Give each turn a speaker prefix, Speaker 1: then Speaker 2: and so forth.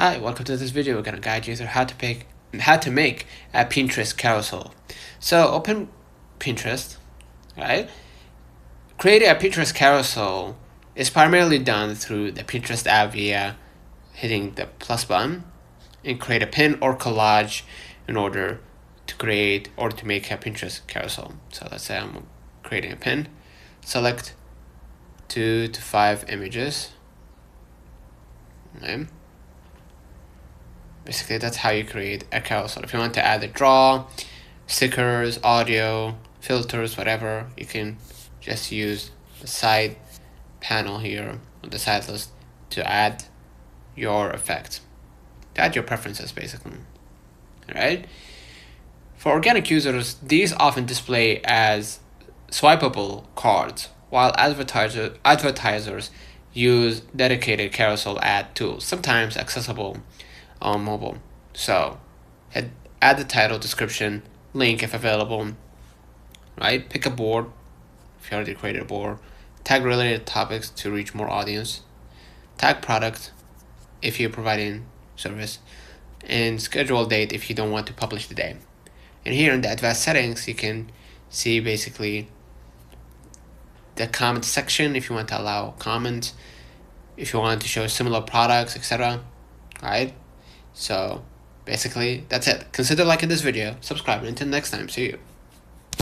Speaker 1: Hi, welcome to this video. We're gonna guide you through how to make a Pinterest carousel. So open Pinterest, right? Creating a Pinterest carousel is primarily done through the Pinterest app via hitting the plus button and create a pin or collage in order to create or to make a Pinterest carousel. So let's say I'm creating a pin. Select 2 to 5 images. Okay. Basically, that's how you create a carousel. If you want to add a draw, stickers, audio, filters, whatever, you can just use the side panel here on the side list to add your effect, to add your preferences, basically. Alright? For organic users, these often display as swipeable cards, while advertisers use dedicated carousel ad tools, sometimes accessible on mobile. So add the title, description, link if available, right? Pick a board if you already created a board. Tag related topics to reach more audience. Tag product if you're providing service, and schedule date if you don't want to publish the day. And here in the advanced settings, you can see basically the comment section if you want to allow comments, if you want to show similar products, etc. Right? So basically, that's it. Consider liking this video, subscribe, and until next time, see you.